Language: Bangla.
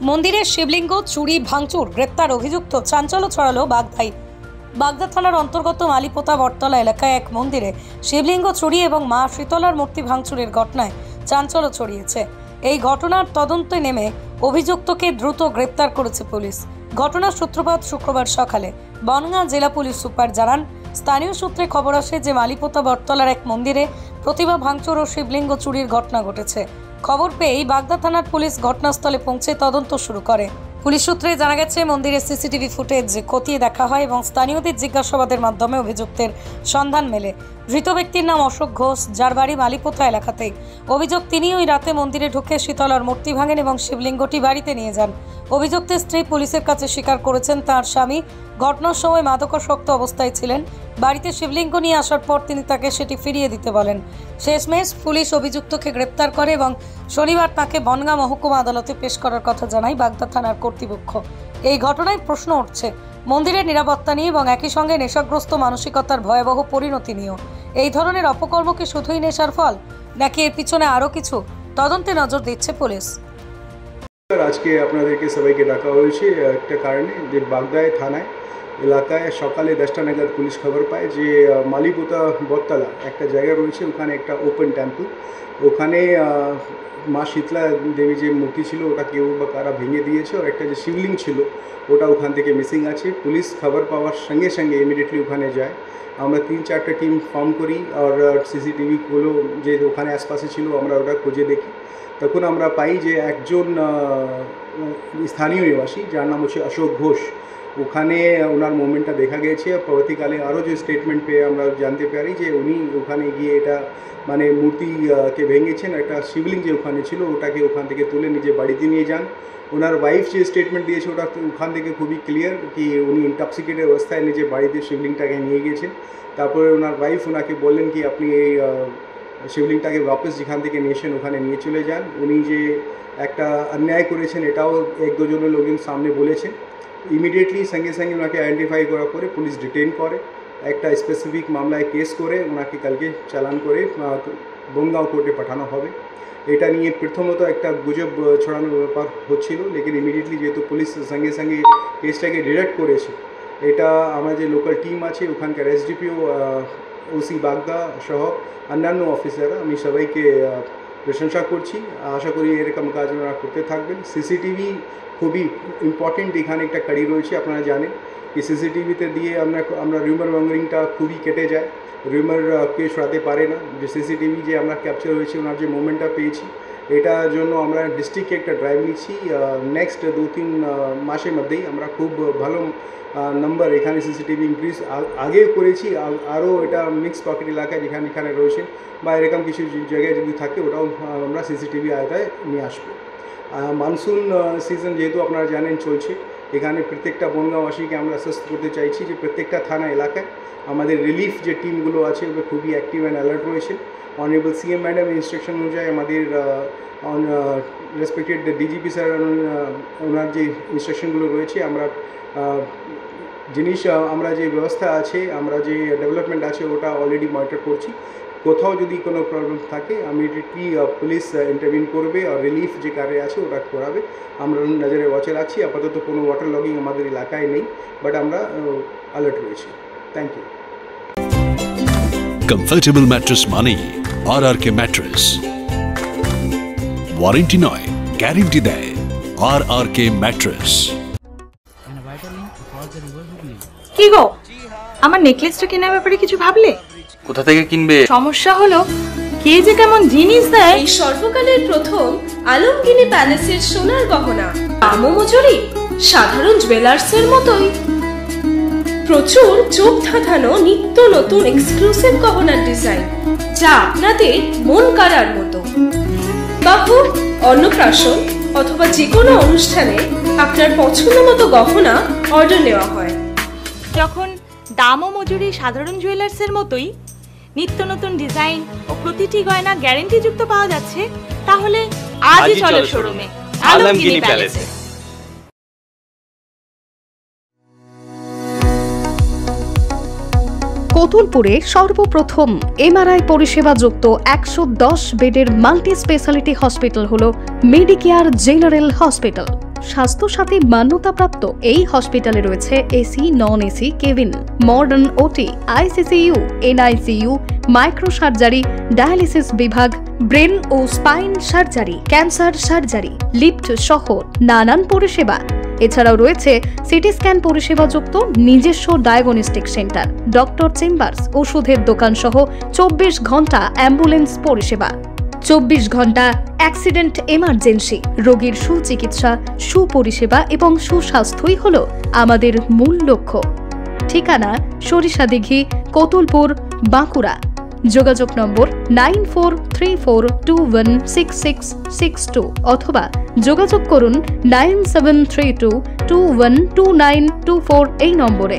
মন্দিরের শিবলিঙ্গ চুরি ভাঙচুর, গ্রেপ্তার অভিযুক্ত, চাঞ্চল্য ছড়ালো বাগদায়। বাগদা থানার অন্তর্গত মালিপোতা বটতলা এলাকায় এক মন্দিরে শিবলিঙ্গ চুরি এবং মা শীতলার মূর্তি ভাঙচুরের ঘটনায় চাঞ্চল্য ছড়িয়েছে। এই ঘটনার তদন্তে নেমে অভিযুক্তকে দ্রুত গ্রেপ্তার করেছে পুলিশ। ঘটনার সূত্রপাত শুক্রবার সকালে। বনগাঁ জেলা পুলিশ সুপার জানান, স্থানীয় সূত্রে খবর আসে যে মালিপোতা বটতলার এক মন্দিরে প্রতিমা ভাঙচুর ও শিবলিঙ্গ চুরির ঘটনা ঘটেছে। খবর পেয়েই বাগদা থানার পুলিশ ঘটনাস্থলে পৌঁছে তদন্ত শুরু করে। পুলিশ সূত্রে জানা গেছে, মন্দিরের সিসিটিভি ফুটেজ খতিয়ে দেখা হয় এবং স্থানীয়দের জিজ্ঞাসাবাদের মাধ্যমে অভিযুক্তের সন্ধান মেলে। ধৃত ব্যক্তির নাম অশোক ঘোষ, যার বাড়ি মালিপোতা এলাকাতেই। অভিযোগ, তিনি ওই রাতে মন্দিরে ঢুকে শীতলার মূর্তি ভাঙেন এবং শিবলিঙ্গটি বাড়িতে নিয়ে যান। অভিযুক্তের স্ত্রী পুলিশের কাছে স্বীকার করেছেন, তার স্বামী ঘটনার সময় মাদকাসক্ত অবস্থায় ছিলেন। বাড়িতে শিবলিঙ্গ নিয়ে আসার পর তিনি তাকে সেটি ফিরিয়ে দিতে বলেন। শেষমেশ পুলিশ অভিযুক্তকে গ্রেপ্তার করে এবং শনিবার তাকে বনগাঁ মহকুমা আদালতে পেশ করার কথা জানায় বাগদা থানার কর্তৃপক্ষ। এই ঘটনায় প্রশ্ন উঠছে মন্দিরের নিরাপত্তা নিয়ে এবং একই সঙ্গে নেশাগ্রস্ত মানসিকতার ভয়াবহ পরিণতি নিয়েও। এই ধরনের অপকর্ম কি শুধুই নেশার ফল, নাকি এর পিছনে আরও কিছু? তদন্তে নজর দিচ্ছে পুলিশ। আজকে আপনাদেরকে সবাইকে ডাকা হয়েছে একটা কারণে, যে বাগদায় থানায় এলাকায় সকালে 10টা নাগাদ পুলিশ খবর পায় যে মালিপোতা বটতলা একটা জায়গা রয়েছে, ওখানে একটা ওপেন টেম্পল, ওখানে মা শীতলা দেবী যে মূর্তি ছিল ওটা কেউ বা কারা ভেঙে দিয়েছে, আর একটা যে শিবলিঙ্গ ছিল ওটা ওখান থেকে মিসিং আছে। পুলিশ খবর পাওয়ার সঙ্গে সঙ্গে ইমিডিয়েটলি ওখানে যায়। আমরা 3-4টা টিম ফর্ম করি আর সিসিটিভিগুলো যে ওখানে আশপাশে ছিল আমরা ওটা খুঁজে দেখি। তখন আমরা পাই যে একজন স্থানীয় নিবাসী, যার নাম হচ্ছে অশোক ঘোষ, ওখানে ওনার মুভমেন্টটা দেখা গেছে। পরবর্তীকালে আরও যে স্টেটমেন্ট পেয়ে আমরা জানতে পারি যে উনি ওখানে গিয়ে এটা মানে মূর্তিকে ভেঙেছেন, একটা শিবলিঙ্গ যে ওখানে ছিল ওটাকে ওখান থেকে তুলে নিজে বাড়িতে নিয়ে যান। ওনার ওয়াইফ যে স্টেটমেন্ট দিয়েছে ওটা ওখান থেকে খুবই ক্লিয়ার কি উনি ইনটক্সিকেটেড অবস্থায় নিজে বাড়িতে শিবলিঙ্গটাকে নিয়ে গিয়েছেন। তারপরে ওনার ওয়াইফ ওনাকে বললেন কি আপনি এই শিবলিঙ্গটাকে ওয়াপস যেখান থেকে নিয়েছেন ওখানে নিয়ে চলে যান। উনি যে একটা অন্যায় করেছেন এটাও 1-2 জনের লোকজন সামনে বলেছেন। ইমিডিয়েটলি সঙ্গে সঙ্গে ওনাকে আইডেন্টিফাই করার পরে পুলিশ ডিটেইন করে, একটা স্পেসিফিক মামলায় কেস করে ওনাকে কালকে চালান করে বনগাঁও কোর্টে পাঠানো হবে। এটা নিয়ে প্রথমত একটা গুজব ছড়ানোর ব্যাপার হচ্ছিল, লেকিন ইমিডিয়েটলি যেহেতু পুলিশ সঙ্গে সঙ্গে কেসটাকে ডিরেক্ট করেছে, এটা আমার যে লোকাল টিম আছে ওখানকার এসডিপিও, ওসি বাগদা সহ অন্যান্য অফিসাররা, আমি সবাইকে প্রশংসা করছি। আশা করি এরকম কাজ ওনারা করতে থাকবেন। সিসিটিভি খুবই ইম্পর্টেন্ট, এখানে একটা কাড়ি রয়েছে। আপনারা জানেন কি সিসিটিভিতে দিয়ে আমরা রিউমার মঙ্গারিংটা খুবই কেটে যায়, রিউমার কে সরাতে পারে না। যে সিসিটিভি যে আমরা ক্যাপচার হয়েছে ওনার যে মুভমেন্টটা পেয়েছি, এটার জন্য আমরা ডিস্ট্রিক্টে একটা ড্রাইভ নিচ্ছি। নেক্সট 2-3 মাসের মধ্যেই আমরা খুব ভালো নাম্বার এখানে সিসিটিভি ইনক্রিজ আগে করেছি। আরও এটা মিক্স পকেট এলাকায় যেখানে রয়েছে বা এরকম কিছু জায়গায় যদি থাকে ওটাও আমরা সিসিটিভি আয়তায় নিয়ে আসবো। মানসুন সিজন যেহেতু আপনারা জানেন চলছে, এখানে প্রত্যেকটা বনগাঁওবাসীকে আমরা আশ্বস্ত করতে চাইছি যে প্রত্যেকটা থানা এলাকায় আমাদের রিলিফ যে টিমগুলো আছে ওগুলো খুবই অ্যাক্টিভ অ্যান্ড অ্যালার্ট রয়েছে। অনারেবল সিএম ম্যাডাম ইনস্ট্রাকশন অনুযায়ী আমাদের রেসপেক্টেড ডিজিপি স্যার ওনার যে ইনস্ট্রাকশনগুলো রয়েছে, আমরা আমরা যে ব্যবস্থা আছে, আমরা যে ডেভেলপমেন্ট আছে ওটা অলরেডি মনিটর করছি। কোথাও যদি কোনো প্রবলেম থাকে ইমিডিয়েটলি পুলিশ ইন্টারভিউ করবে আর রিলিফ যে কার্য আছে ওটা করাবে। আমরা নজরে ওয়াচে রাখছি। আপাতত কোনো ওয়াটার লগিং আমাদের এলাকায় নেই, বাট আমরা অ্যালার্ট রয়েছি। Thank you. কমফর্টেবল ম্যাট্রেস মানে RRK ম্যাট্রেস। ওয়ারেন্টি নয়, গ্যারেন্টি দেয় RRK ম্যাট্রেস। কি গো, আমার নেকলেসটা কেনার ব্যাপারে কিছু ভাবলে? কোথা থেকে কিনবে? সমস্যা হলো কে যে কেমন জিনিস দেয়। এই সর্বকালের প্রথম আলমগিনি প্যালেসের সোনার গহনা, দামও মজুরি সাধারণ জুয়েলার্সের মতোই। প্রচুর চোখ ধাঁধানো নিত্য নতুন এক্সক্লুসিভ গহনার ডিজাইন, যা আপনাদের মন কাড়ার মতো। বাহু, অন্নপ্রাশন অথবা যে কোনো অনুষ্ঠানে আপনার পছন্দ মতো গহনা অর্ডার নেওয়া হয়। যখন দাম ও মজুরি সাধারণ জুয়েলার্সের মতোই, নিত্য নতুন ডিজাইন ও প্রতিটি গয়না গ্যারান্টি যুক্ত পাওয়া যাচ্ছে, তাহলে আজই চলো শোরুমে আলমগিনি প্যালেসে। কোতুলপুরে সর্বপ্রথম এমআরআই পরিষেবা যুক্ত 110 বেডের মাল্টি স্পেশালিটি হসপিটাল হলো মেডিকেয়ার জেনারেল হসপিটাল। স্বাস্থ্যসাথী মান্যতাপ্রাপ্ত এই হসপিটালে রয়েছে AC, non AC cabin, modern OT, ICCU, NICU, micro surgery, dialysis বিভাগ, ব্রেন ও spine surgery, cancer surgery, lift সহ নানান পরিষেবা। এছাড়াও রয়েছে সিটি স্ক্যান পরিষেবাযুক্ত নিজস্ব ডায়াগনস্টিক সেন্টার, ডক্টর চেম্বার্স, ওষুধের দোকান সহ 24 ঘন্টা অ্যাম্বুলেন্স পরিষেবা, 24 ঘন্টা অ্যাক্সিডেন্ট এমার্জেন্সি। রোগীর সুচিকিৎসা, সুপরিষেবা এবং সুস্বাস্থ্যই হল আমাদের মূল লক্ষ্য। ঠিকানা সরিষাদিঘি, কতুলপুর, বাঁকুড়া। যোগাযোগ নম্বর 9434216662 অথবা যোগাযোগ করুন 9732212924 এই নম্বরে।